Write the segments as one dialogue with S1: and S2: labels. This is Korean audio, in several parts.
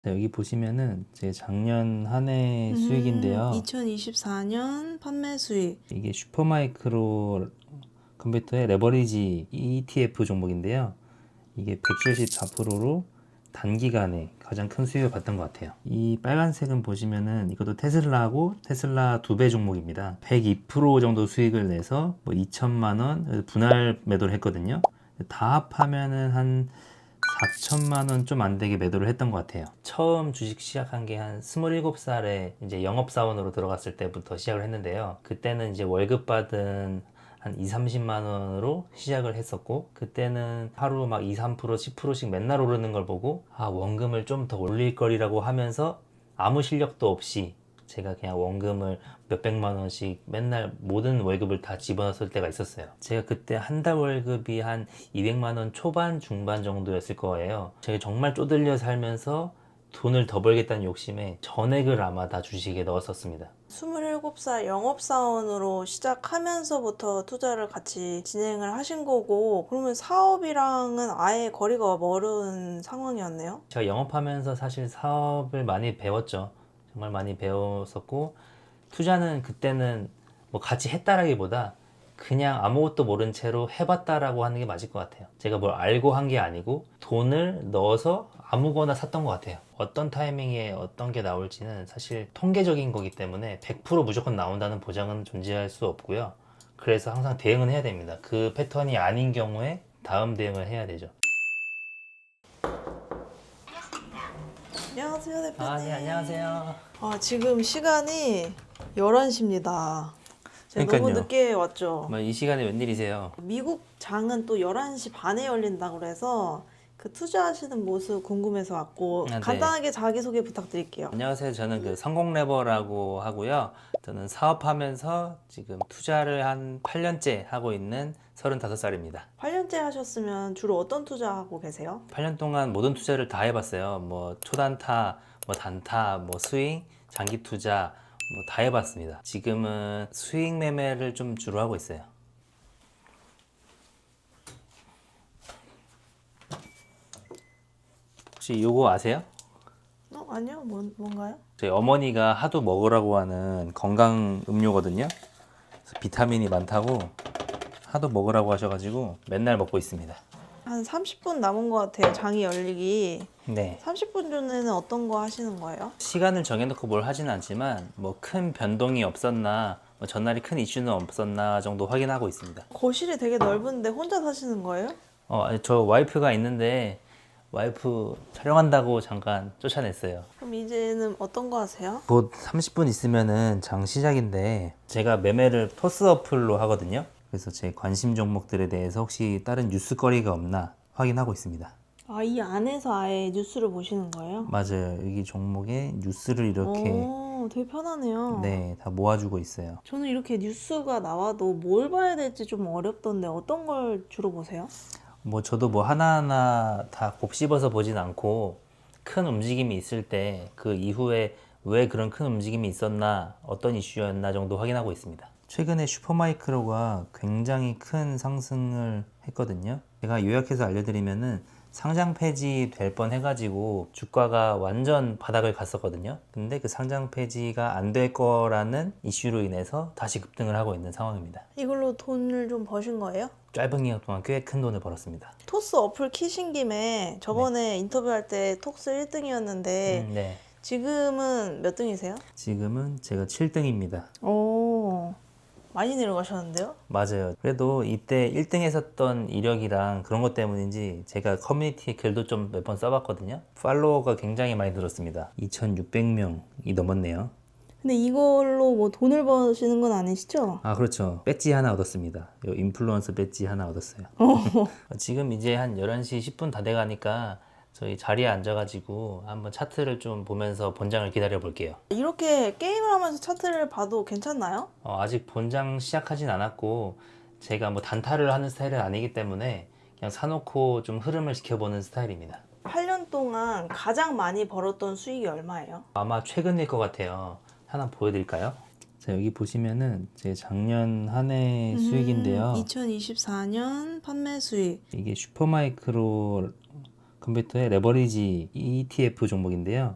S1: 자, 여기 보시면은 제 작년 한 해 수익인데요.
S2: 2024년 판매 수익.
S1: 이게 슈퍼마이크로 컴퓨터의 레버리지 ETF 종목인데요. 이게 174%로 단기간에 가장 큰 수익을 봤던 것 같아요. 이 빨간색은 보시면은 이것도 테슬라하고 테슬라 2배 종목입니다. 102% 정도 수익을 내서 뭐 2천만 원 분할 매도를 했거든요. 다 합하면은 한 4천만 원 좀 안 되게 매도를 했던 것 같아요. 처음 주식 시작한 게 한 27살에 이제 영업사원으로 들어갔을 때부터 시작을 했는데요. 그때는 이제 월급 받은 한 2, 30만 원으로 시작을 했었고, 그때는 하루 막 2, 3%, 10%씩 맨날 오르는 걸 보고, 아, 원금을 좀 더 올릴 거리라고 하면서 아무 실력도 없이 제가 그냥 원금을 몇백만 원씩 맨날 모든 월급을 다 집어넣었을 때가 있었어요. 제가 그때 한 달 월급이 한 200만 원 초반 중반 정도였을 거예요. 제가 정말 쪼들려 살면서 돈을 더 벌겠다는 욕심에 전액을 아마 다 주식에 넣었었습니다.
S2: 27살 영업사원으로 시작하면서부터 투자를 같이 진행을 하신 거고, 그러면 사업이랑은 아예 거리가 멀은 상황이었네요?
S1: 제가 영업하면서 사실 사업을 많이 배웠죠. 정말 많이 배웠었고, 투자는 그때는 뭐 같이 했다라기보다 그냥 아무것도 모른 채로 해봤다라고 하는 게 맞을 것 같아요. 제가 뭘 알고 한 게 아니고 돈을 넣어서 아무거나 샀던 것 같아요. 어떤 타이밍에 어떤 게 나올지는 사실 통계적인 거기 때문에 100% 무조건 나온다는 보장은 존재할 수 없고요. 그래서 항상 대응은 해야 됩니다. 그 패턴이 아닌 경우에 다음 대응을 해야 되죠.
S2: 안녕하세요, 대표님.
S1: 네, 안녕하세요.
S2: 지금 시간이 11시입니다. 제가 너무
S1: 그러니까요.
S2: 늦게 왔죠?
S1: 이 시간에 웬일이세요?
S2: 미국 장은 또 11시 반에 열린다고 그래서 그 투자하시는 모습 궁금해서 왔고,
S1: 네.
S2: 간단하게 자기소개 부탁드릴게요.
S1: 안녕하세요. 저는 그 성공레버라고 하고요. 저는 사업하면서 지금 투자를 한 8년째 하고 있는 35살입니다.
S2: 8년째 하셨으면 주로 어떤 투자하고 계세요?
S1: 8년 동안 모든 투자를 다 해봤어요. 뭐 초단타, 뭐 단타, 뭐 스윙, 장기 투자 뭐 다 해봤습니다. 지금은 수익 매매를 좀 주로 하고 있어요. 혹시 요거 아세요?
S2: 아니요. 뭔가요?
S1: 저희 어머니가 하도 먹으라고 하는 건강 음료거든요. 그래서 비타민이 많다고 하도 먹으라고 하셔가지고 맨날 먹고 있습니다.
S2: 한 30분 남은 것 같아요. 장이 열리기.
S1: 네.
S2: 30분 전에는 어떤 거 하시는 거예요?
S1: 시간을 정해놓고 뭘 하지는 않지만 뭐 큰 변동이 없었나, 뭐 전날이 큰 이슈는 없었나 정도 확인하고 있습니다.
S2: 거실이 되게 넓은데 혼자 사시는 거예요?
S1: 아니, 저 와이프가 있는데 와이프 촬영한다고 잠깐 쫓아냈어요.
S2: 그럼 이제는 어떤 거 하세요?
S1: 곧 30분 있으면은 장 시작인데 제가 매매를 토스 어플로 하거든요. 그래서 제 관심 종목들에 대해서 혹시 다른 뉴스거리가 없나 확인하고 있습니다.
S2: 이 안에서 아예 뉴스를 보시는 거예요?
S1: 맞아요. 여기 종목에 뉴스를 이렇게
S2: 되게 편하네요.
S1: 네, 다 모아주고 있어요.
S2: 저는 이렇게 뉴스가 나와도 뭘 봐야 될지 좀 어렵던데 어떤 걸 주로 보세요?
S1: 뭐 저도 뭐 하나하나 다 곱씹어서 보진 않고 큰 움직임이 있을 때 그 이후에 왜 그런 큰 움직임이 있었나, 어떤 이슈였나 정도 확인하고 있습니다. 최근에 슈퍼마이크로가 굉장히 큰 상승을 했거든요. 제가 요약해서 알려드리면은 상장 폐지 될 뻔 해가지고 주가가 완전 바닥을 갔었거든요. 근데 그 상장 폐지가 안 될 거라는 이슈로 인해서 다시 급등을 하고 있는 상황입니다.
S2: 이걸로 돈을 좀 버신 거예요?
S1: 짧은 기간 동안 꽤 큰 돈을 벌었습니다.
S2: 토스 어플 키신 김에 저번에 인터뷰할 때 톡스 1등이었는데
S1: 네.
S2: 지금은 몇 등이세요?
S1: 지금은 제가 7등입니다.
S2: 오, 많이 내려가셨는데요?
S1: 맞아요. 그래도 이때 1등 했었던 이력이랑 그런 것 때문인지 제가 커뮤니티에 글도 좀 몇 번 써봤거든요. 팔로워가 굉장히 많이 늘었습니다. 2,600명이 넘었네요.
S2: 근데 이걸로 뭐 돈을 버시는 건 아니시죠?
S1: 그렇죠. 배지 하나 얻었습니다. 요 인플루언서 배지 하나 얻었어요. 지금 이제 한 11시 10분 다 돼가니까 저희 자리에 앉아가지고 한번 차트를 좀 보면서 본장을 기다려 볼게요.
S2: 이렇게 게임을 하면서 차트를 봐도 괜찮나요?
S1: 아직 본장 시작하진 않았고 제가 뭐 단타를 하는 스타일은 아니기 때문에 그냥 사놓고 좀 흐름을 지켜보는 스타일입니다.
S2: 8년 동안 가장 많이 벌었던 수익이 얼마예요?
S1: 아마 최근일 것 같아요. 하나 보여드릴까요? 자, 여기 보시면은 제 작년 한 해 수익인데요.
S2: 2024년 판매 수익.
S1: 이게 슈퍼마이크로 컴퓨터의 레버리지 ETF 종목인데요.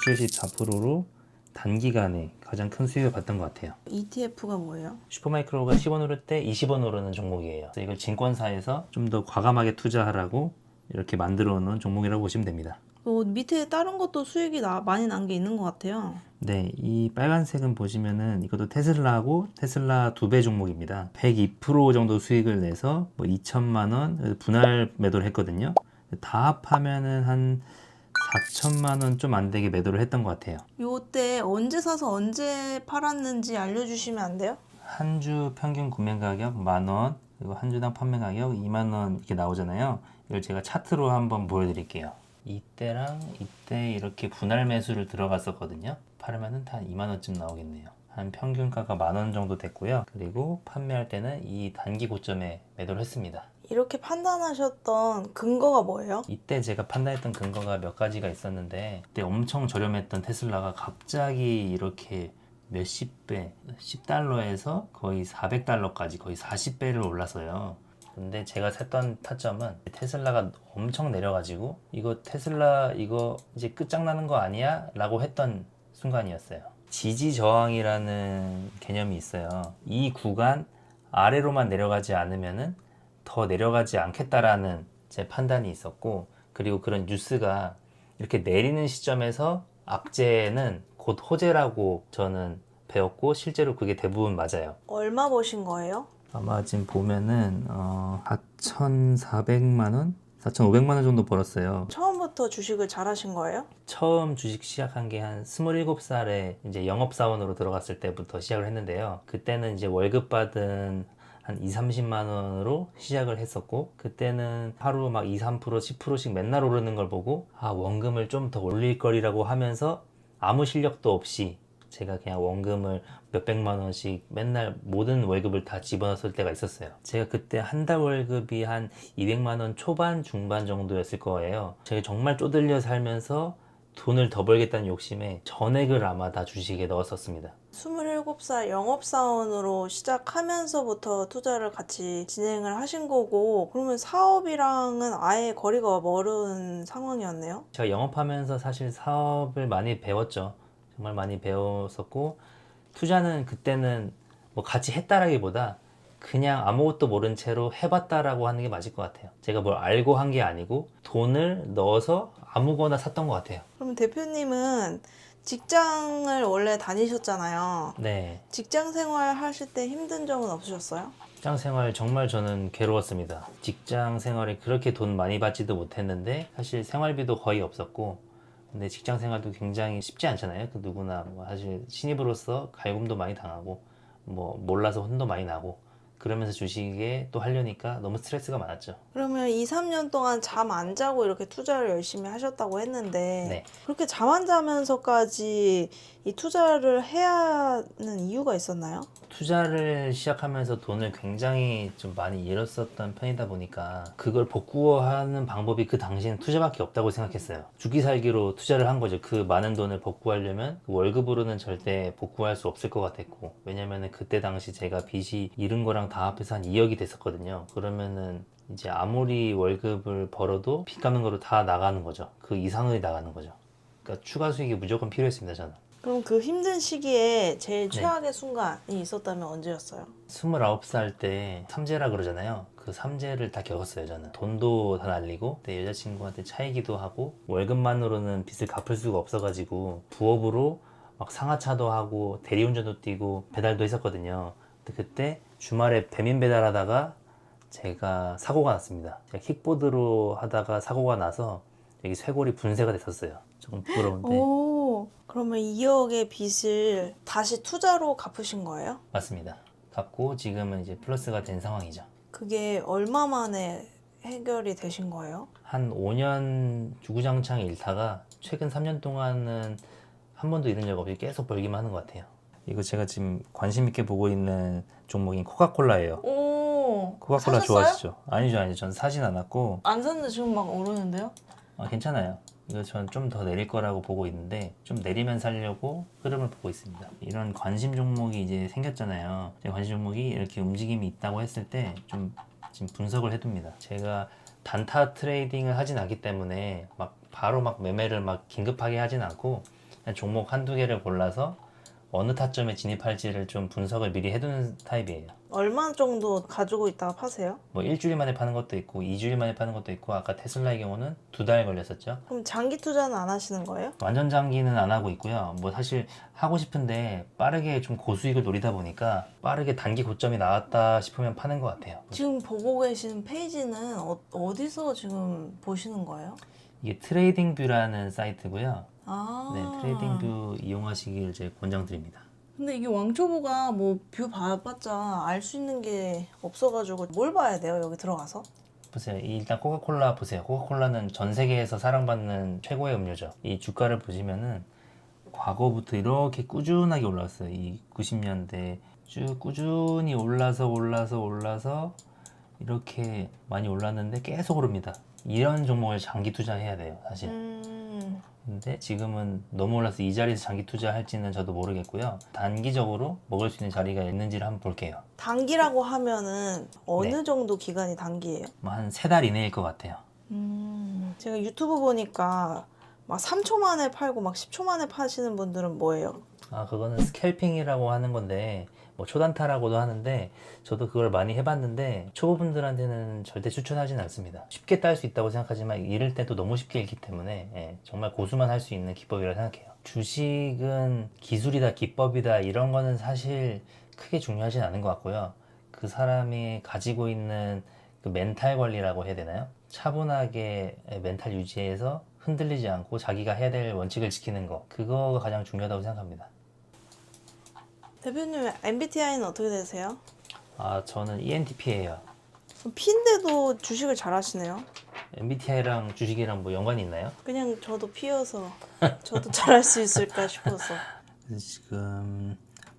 S1: 174%로 단기간에 가장 큰 수익을 봤던 것 같아요.
S2: ETF가 뭐예요?
S1: 슈퍼마이크로가 10원 오를 때 20원 오르는 종목이에요. 그래서 이걸 증권사에서 좀 더 과감하게 투자하라고 이렇게 만들어 놓은 종목이라고 보시면 됩니다.
S2: 밑에 다른 것도 수익이 많이 난 게 있는 것 같아요.
S1: 네, 이 빨간색은 보시면은 이것도 테슬라하고 테슬라 2배 종목입니다. 102% 정도 수익을 내서 뭐 2천만 원 분할 매도를 했거든요. 다 합하면은 한 4천만 원 좀 안 되게 매도를 했던 것 같아요.
S2: 요때 언제 사서 언제 팔았는지 알려주시면 안 돼요?
S1: 한 주 평균 구매 가격 10,000원, 그리고 한 주당 판매 가격 20,000원 이렇게 나오잖아요. 이걸 제가 차트로 한번 보여드릴게요. 이때랑 이때 이렇게 분할 매수를 들어갔었거든요. 팔으면은 다 20,000원쯤 나오겠네요. 한 평균가가 10,000원 정도 됐고요. 그리고 판매할 때는 이 단기 고점에 매도를 했습니다.
S2: 이렇게 판단하셨던 근거가 뭐예요?
S1: 이때 제가 판단했던 근거가 몇 가지가 있었는데, 그때 엄청 저렴했던 테슬라가 갑자기 이렇게 몇십 배, 10달러에서 거의 400달러까지 거의 40배를 올랐어요. 근데 제가 샀던 타점은 테슬라가 엄청 내려가지고 이거 테슬라 이거 이제 끝장나는 거 아니야? 라고 했던 순간이었어요. 지지 저항이라는 개념이 있어요. 이 구간 아래로만 내려가지 않으면은 더 내려가지 않겠다라는 제 판단이 있었고, 그리고 그런 뉴스가 이렇게 내리는 시점에서 악재는 곧 호재라고 저는 배웠고, 실제로 그게 대부분 맞아요.
S2: 얼마 버신 거예요?
S1: 아마 지금 보면은 4,400만 원? 4,500만 원 정도 벌었어요.
S2: 처음부터 주식을 잘하신 거예요?
S1: 처음 주식 시작한 게 한 27살에 이제 영업사원으로 들어갔을 때부터 시작을 했는데요. 그때는 이제 월급 받은 한 2, 30만 원으로 시작을 했었고, 그때는 하루 막 2, 3%, 10%씩 맨날 오르는 걸 보고 원금을 좀 더 올릴 거리라고 하면서 아무 실력도 없이 제가 그냥 원금을 몇백만 원씩 맨날 모든 월급을 다 집어넣었을 때가 있었어요. 제가 그때 한 달 월급이 한 200만 원 초반 중반 정도였을 거예요. 제가 정말 쪼들려 살면서 돈을 더 벌겠다는 욕심에 전액을 아마 다 주식에 넣었었습니다.
S2: 27살 영업사원으로 시작하면서부터 투자를 같이 진행을 하신 거고, 그러면 사업이랑은 아예 거리가 멀은 상황이었네요?
S1: 제가 영업하면서 사실 사업을 많이 배웠죠. 정말 많이 배웠었고, 투자는 그때는 뭐 같이 했다라기보다 그냥 아무것도 모른 채로 해봤다라고 하는 게 맞을 것 같아요. 제가 뭘 알고 한 게 아니고 돈을 넣어서 아무거나 샀던 것 같아요.
S2: 그럼 대표님은 직장을 원래 다니셨잖아요.
S1: 네,
S2: 직장 생활 하실 때 힘든 점은 없으셨어요?
S1: 직장 생활 정말 저는 괴로웠습니다. 직장 생활에 그렇게 돈 많이 받지도 못했는데 사실 생활비도 거의 없었고, 근데 직장 생활도 굉장히 쉽지 않잖아요. 그 누구나 뭐 사실 신입으로서 갈굼도 많이 당하고 뭐 몰라서 혼도 많이 나고, 그러면서 주식에 또 하려니까 너무 스트레스가 많았죠.
S2: 그러면 2, 3년 동안 잠 안 자고 이렇게 투자를 열심히 하셨다고 했는데,
S1: 네.
S2: 그렇게 잠 안 자면서까지 이 투자를 해야 하는 이유가 있었나요?
S1: 투자를 시작하면서 돈을 굉장히 좀 많이 잃었었던 편이다 보니까 그걸 복구하는 방법이 그 당시에는 투자밖에 없다고 생각했어요. 죽기 살기로 투자를 한 거죠. 그 많은 돈을 복구하려면 그 월급으로는 절대 복구할 수 없을 것 같았고, 왜냐면은 그때 당시 제가 빚이 잃은 거랑 다 합해서 한 2억이 됐었거든요. 그러면은 이제 아무리 월급을 벌어도 빚 갚는 거로 다 나가는 거죠. 그 이상이 나가는 거죠. 그러니까 추가 수익이 무조건 필요했습니다, 저는.
S2: 그럼 그 힘든 시기에 제일
S1: 네.
S2: 최악의 순간이 있었다면 언제였어요?
S1: 29살 때 삼재라 그러잖아요. 그 삼재를 다 겪었어요, 저는. 돈도 다 날리고, 내 여자친구한테 차이기도 하고, 월급만으로는 빚을 갚을 수가 없어가지고, 부업으로 막 상하차도 하고, 대리운전도 뛰고, 배달도 했었거든요. 근데 그때 주말에 배민 배달하다가 제가 사고가 났습니다. 제가 킥보드로 하다가 사고가 나서 여기 쇄골이 분쇄가 됐었어요. 조금 부끄러운데.
S2: 오, 그러면 2억의 빚을 다시 투자로 갚으신 거예요?
S1: 맞습니다. 갚고 지금은 이제 플러스가 된 상황이죠.
S2: 그게 얼마 만에 해결이 되신 거예요?
S1: 한 5년 주구장창 잃다가 최근 3년 동안은 한 번도 잃은 적 없이 계속 벌기만 하는 것 같아요. 이거 제가 지금 관심 있게 보고 있는 종목인 코카콜라예요.
S2: 오,
S1: 코카콜라
S2: 사셨어요?
S1: 좋아하시죠? 아니죠. 전 사진 않았고,
S2: 안 샀는데 지금 막 오르는데요?
S1: 괜찮아요. 이거 전 좀 더 내릴 거라고 보고 있는데, 좀 내리면 살려고 흐름을 보고 있습니다. 이런 관심 종목이 이제 생겼잖아요. 관심 종목이 이렇게 움직임이 있다고 했을 때 좀 지금 분석을 해둡니다. 제가 단타 트레이딩을 하진 않기 때문에 막 바로 막 매매를 막 긴급하게 하진 않고 그냥 종목 한두 개를 골라서 어느 타점에 진입할지를 좀 분석을 미리 해두는 타입이에요.
S2: 얼마 정도 가지고 있다가 파세요?
S1: 뭐 일주일 만에 파는 것도 있고 2주일 만에 파는 것도 있고 아까 테슬라의 경우는 2달 걸렸었죠.
S2: 그럼 장기 투자는 안 하시는 거예요?
S1: 완전 장기는 안 하고 있고요. 뭐 사실 하고 싶은데 빠르게 좀 고수익을 노리다 보니까 빠르게 단기 고점이 나왔다 싶으면 파는 것 같아요.
S2: 지금 보고 계신 페이지는 어디서 지금 보시는 거예요?
S1: 이게 트레이딩 뷰라는 사이트고요.
S2: 아.
S1: 네, 트레이딩 뷰 이용하시길 제 권장드립니다.
S2: 근데 이게 왕초보가 뭐 뷰 봐봤자 알 수 있는 게 없어가지고 뭘 봐야 돼요? 여기 들어가서?
S1: 보세요. 일단 코카콜라 보세요. 코카콜라는 전 세계에서 사랑받는 최고의 음료죠. 이 주가를 보시면은 과거부터 이렇게 꾸준하게 올라왔어요. 이 90년대 쭉 꾸준히 올라서 이렇게 많이 올랐는데 계속 오릅니다. 이런 종목을 장기 투자해야 돼요, 사실. 근데 지금은 너무 올라서 이 자리에서 장기 투자할지는 저도 모르겠고요. 단기적으로 먹을 수 있는 자리가 있는지를 한번 볼게요.
S2: 단기라고 하면은 어느
S1: 네.
S2: 정도 기간이 단기예요?
S1: 뭐 한 3달 이내일 것 같아요.
S2: 제가 유튜브 보니까 막 3초 만에 팔고 막 10초 만에 파시는 분들은 뭐예요?
S1: 아, 그거는 스캘핑이라고 하는 건데 뭐 초단타라고도 하는데 저도 그걸 많이 해봤는데 초보분들한테는 절대 추천하지는 않습니다. 쉽게 딸 수 있다고 생각하지만 잃을 때도 너무 쉽게 잃기 때문에 정말 고수만 할 수 있는 기법이라고 생각해요. 주식은 기술이다 기법이다 이런 거는 사실 크게 중요하진 않은 것 같고요. 그 사람이 가지고 있는 그 멘탈 관리라고 해야 되나요? 차분하게 멘탈 유지해서 흔들리지 않고 자기가 해야 될 원칙을 지키는 거, 그거가 가장 중요하다고 생각합니다.
S2: 대표님 MBTI는 어떻게 되세요?
S1: 아, 저는 ENTP예요.
S2: P인데도 주식을 잘 하시네요.
S1: MBTI랑 주식이랑 뭐 연관이 있나요?
S2: 그냥 저도 P여서 저도 잘할 수 있을까 싶어서.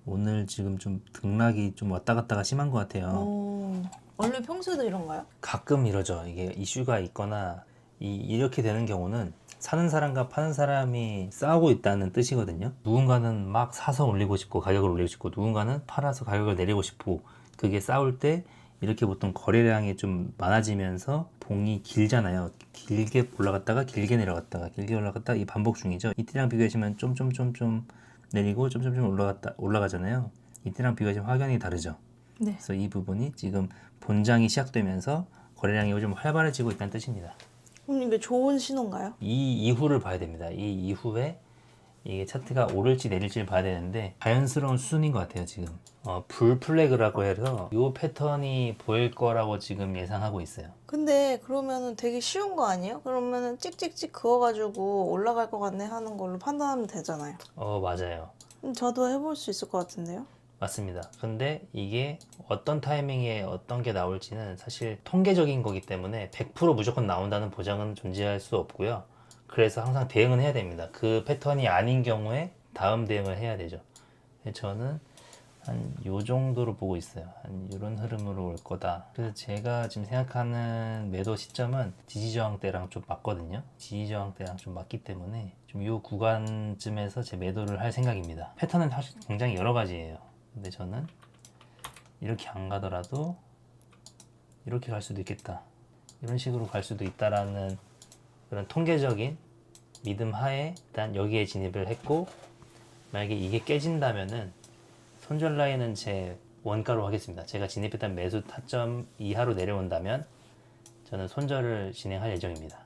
S1: 오늘 지금 좀 등락이 좀 왔다 갔다가 심한 것 같아요.
S2: 원래 평소에도 이런가요?
S1: 가끔 이러죠. 이게 이슈가 있거나 이렇게 되는 경우는 사는 사람과 파는 사람이 싸우고 있다는 뜻이거든요. 누군가는 막 사서 올리고 싶고 가격을 올리고 싶고 누군가는 팔아서 가격을 내리고 싶고 그게 싸울 때 이렇게 보통 거래량이 좀 많아지면서 봉이 길잖아요. 길게 올라갔다가 길게 내려갔다가 길게 올라갔다가 이 반복 중이죠. 이때랑 비교하시면 좀 내리고 좀 올라가잖아요. 이때랑 비교하시면 확연히 다르죠.
S2: 네.
S1: 그래서 이 부분이 지금 본장이 시작되면서 거래량이 좀 활발해지고 있다는 뜻입니다.
S2: 그럼 이게 좋은 신호인가요?
S1: 이 이후를 봐야 됩니다. 이 이후에 이게 차트가 오를지 내릴지를 봐야 되는데 자연스러운 수준인 것 같아요. 지금 불 플래그라고 해서 이 패턴이 보일 거라고 지금 예상하고 있어요.
S2: 근데 그러면은 되게 쉬운 거 아니에요? 그러면은 찍찍찍 그어가지고 올라갈 것 같네 하는 걸로 판단하면 되잖아요.
S1: 맞아요.
S2: 저도 해볼 수 있을 것 같은데요?
S1: 맞습니다. 근데 이게 어떤 타이밍에 어떤 게 나올지는 사실 통계적인 거기 때문에 100% 무조건 나온다는 보장은 존재할 수 없고요. 그래서 항상 대응은 해야 됩니다. 그 패턴이 아닌 경우에 다음 대응을 해야 되죠. 저는 한 요 정도로 보고 있어요. 한 이런 흐름으로 올 거다. 그래서 제가 지금 생각하는 매도 시점은 지지저항 때랑 좀 맞거든요. 지지저항 때랑 좀 맞기 때문에 좀 요 구간쯤에서 제 매도를 할 생각입니다. 패턴은 사실 굉장히 여러 가지예요. 근데 저는 이렇게 안 가더라도 이렇게 갈 수도 있겠다. 이런 식으로 갈 수도 있다라는 그런 통계적인 믿음 하에 일단 여기에 진입을 했고 만약에 이게 깨진다면은 손절 라인은 제 원가로 하겠습니다. 제가 진입했던 매수 타점 이하로 내려온다면 저는 손절을 진행할 예정입니다.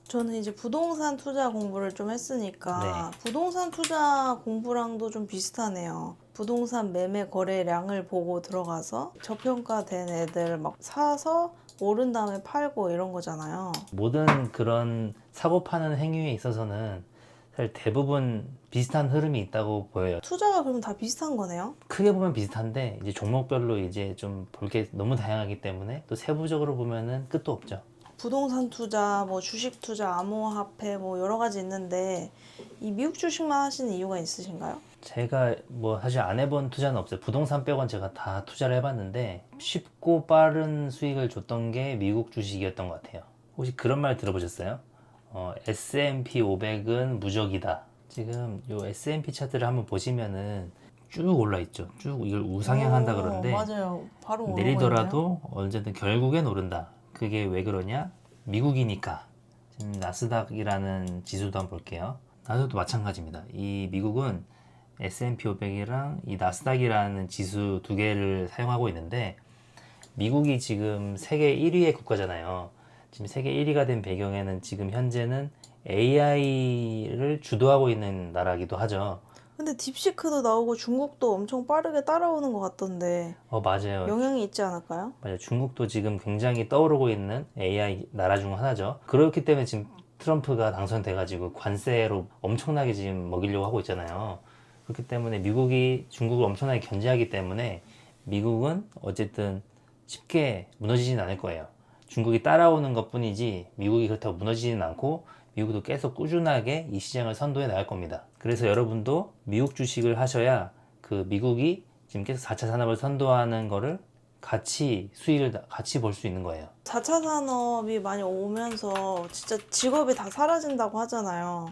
S2: 저는 이제 부동산 투자 공부를 좀 했으니까
S1: 네.
S2: 부동산 투자 공부랑도 좀 비슷하네요. 부동산 매매 거래량을 보고 들어가서 저평가된 애들 막 사서 오른 다음에 팔고 이런 거잖아요.
S1: 모든 그런 사고 파는 행위에 있어서는 사실 대부분 비슷한 흐름이 있다고 보여요.
S2: 투자가 그럼 다 비슷한 거네요?
S1: 크게 보면 비슷한데 이제 종목별로 이제 좀 볼 게 너무 다양하기 때문에 또 세부적으로 보면은 끝도 없죠.
S2: 부동산 투자, 뭐 주식 투자, 암호화폐 뭐 여러 가지 있는데 이 미국 주식만 하시는 이유가 있으신가요?
S1: 제가 뭐 사실 안 해본 투자는 없어요. 부동산 빼곤 제가 다 투자를 해봤는데 쉽고 빠른 수익을 줬던 게 미국 주식이었던 것 같아요. 혹시 그런 말 들어보셨어요? S&P 500은 무적이다. 지금 요 S&P 차트를 한번 보시면은 쭉 올라 있죠. 쭉 이걸 우상향한다 그러는데
S2: 맞아요. 바로 오르고
S1: 내리더라도 언제든 결국엔 오른다. 그게 왜 그러냐? 미국이니까 지금 나스닥이라는 지수도 한번 볼게요. 나스닥도 마찬가지입니다. 이 미국은 S&P 500이랑 이 나스닥이라는 지수 두 개를 사용하고 있는데, 미국이 지금 세계 1위의 국가잖아요. 지금 세계 1위가 된 배경에는 지금 현재는 AI를 주도하고 있는 나라기도 하죠.
S2: 근데 딥시크도 나오고 중국도 엄청 빠르게 따라오는 것 같던데
S1: 맞아요.
S2: 영향이 있지 않을까요?
S1: 맞아요. 중국도 지금 굉장히 떠오르고 있는 AI 나라 중 하나죠. 그렇기 때문에 지금 트럼프가 당선돼가지고 관세로 엄청나게 지금 먹이려고 하고 있잖아요. 그렇기 때문에 미국이 중국을 엄청나게 견제하기 때문에 미국은 어쨌든 쉽게 무너지진 않을 거예요. 중국이 따라오는 것 뿐이지 미국이 그렇다고 무너지지는 않고, 미국도 계속 꾸준하게 이 시장을 선도해 나갈 겁니다. 그래서 여러분도 미국 주식을 하셔야 그 미국이 지금 계속 4차 산업을 선도하는 거를 같이 수익을 같이 볼 수 있는 거예요.
S2: 4차 산업이 많이 오면서 진짜 직업이 다 사라진다고 하잖아요.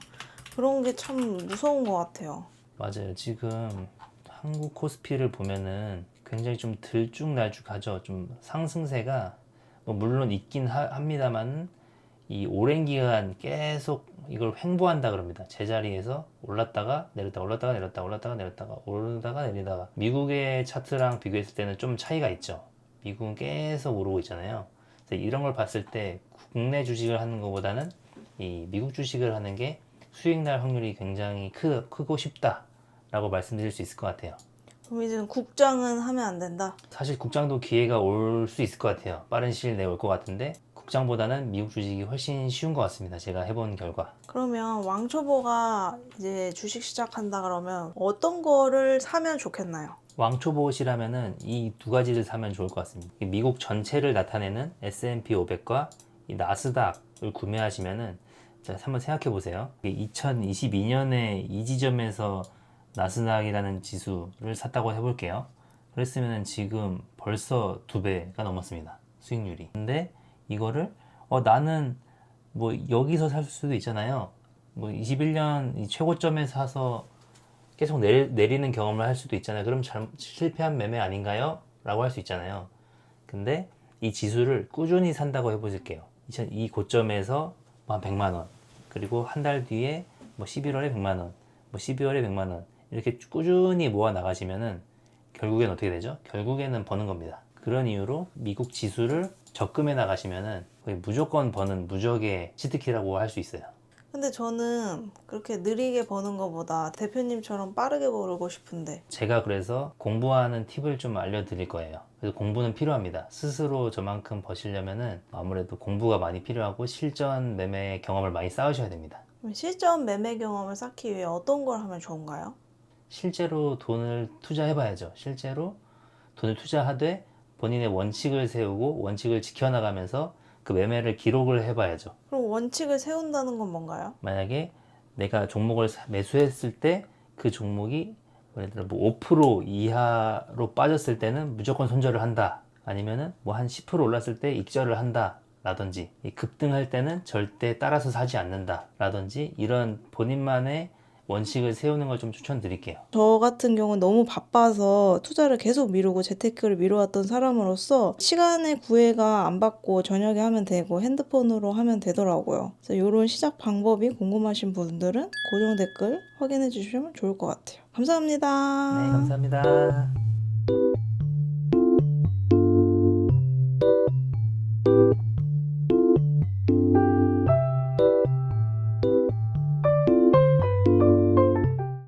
S2: 그런 게 참 무서운 것 같아요.
S1: 맞아요. 지금 한국 코스피를 보면은 굉장히 좀 들쭉날쭉하죠. 좀 상승세가 뭐 물론 있긴 합니다만, 이 오랜 기간 계속 이걸 횡보한다 그럽니다. 제자리에서 올랐다가 내렸다가 올랐다가 내렸다가 올랐다가 내렸다가 오르다가 내리다가. 미국의 차트랑 비교했을 때는 좀 차이가 있죠. 미국은 계속 오르고 있잖아요. 그래서 이런 걸 봤을 때 국내 주식을 하는 것보다는 이 미국 주식을 하는 게 수익 날 확률이 굉장히 크고 쉽다라고 말씀드릴 수 있을 것 같아요.
S2: 그럼 이제는 국장은 하면 안 된다.
S1: 사실 국장도 기회가 올 수 있을 것 같아요. 빠른 시일 내에 올 것 같은데, 국장보다는 미국 주식이 훨씬 쉬운 것 같습니다. 제가 해본 결과.
S2: 그러면 왕초보가 이제 주식 시작한다 그러면 어떤 거를 사면 좋겠나요?
S1: 왕초보시라면은 이 두 가지를 사면 좋을 것 같습니다. 미국 전체를 나타내는 S&P 500과 이 나스닥을 구매하시면은, 자, 한번 생각해 보세요. 2022년에 이 지점에서 나스닥이라는 지수를 샀다고 해볼게요. 그랬으면 지금 벌써 2배가 넘었습니다. 수익률이. 근데 이거를 나는 뭐 여기서 살 수도 있잖아요. 뭐 21년 이 최고점에 사서 계속 내리는 경험을 할 수도 있잖아요. 그럼 실패한 매매 아닌가요? 라고 할 수 있잖아요. 근데 이 지수를 꾸준히 산다고 해보실게요. 이 고점에서 한 100만 원, 그리고 한 달 뒤에 뭐 11월에 100만 원, 뭐 12월에 100만 원, 이렇게 꾸준히 모아 나가시면은 결국엔 어떻게 되죠? 결국에는 버는 겁니다. 그런 이유로 미국 지수를 적금해 나가시면은 거의 무조건 버는 무적의 치트키라고 할 수 있어요.
S2: 근데 저는 그렇게 느리게 버는 것보다 대표님처럼 빠르게 벌고 싶은데.
S1: 제가 그래서 공부하는 팁을 좀 알려드릴 거예요. 그래서 공부는 필요합니다. 스스로 저만큼 버시려면은 아무래도 공부가 많이 필요하고 실전 매매 경험을 많이 쌓으셔야 됩니다.
S2: 그럼 실전 매매 경험을 쌓기 위해 어떤 걸 하면 좋은가요?
S1: 실제로 돈을 투자해봐야죠. 실제로 돈을 투자하되 본인의 원칙을 세우고 원칙을 지켜나가면서 그 매매를 기록을 해봐야죠.
S2: 그럼 원칙을 세운다는 건 뭔가요?
S1: 만약에 내가 종목을 매수했을 때 그 종목이 예를 들어 뭐 5% 이하로 빠졌을 때는 무조건 손절을 한다. 아니면은 뭐 한 10% 올랐을 때 익절을 한다. 라든지 급등할 때는 절대 따라서 사지 않는다. 라든지 이런 본인만의 원칙을 세우는 걸 좀 추천드릴게요.
S2: 저 같은 경우는 너무 바빠서 투자를 계속 미루고 재테크를 미뤄왔던 사람으로서 시간의 구애가 안 받고 저녁에 하면 되고 핸드폰으로 하면 되더라고요. 그래서 이런 시작 방법이 궁금하신 분들은 고정 댓글 확인해 주시면 좋을 것 같아요. 감사합니다.
S1: 네, 감사합니다.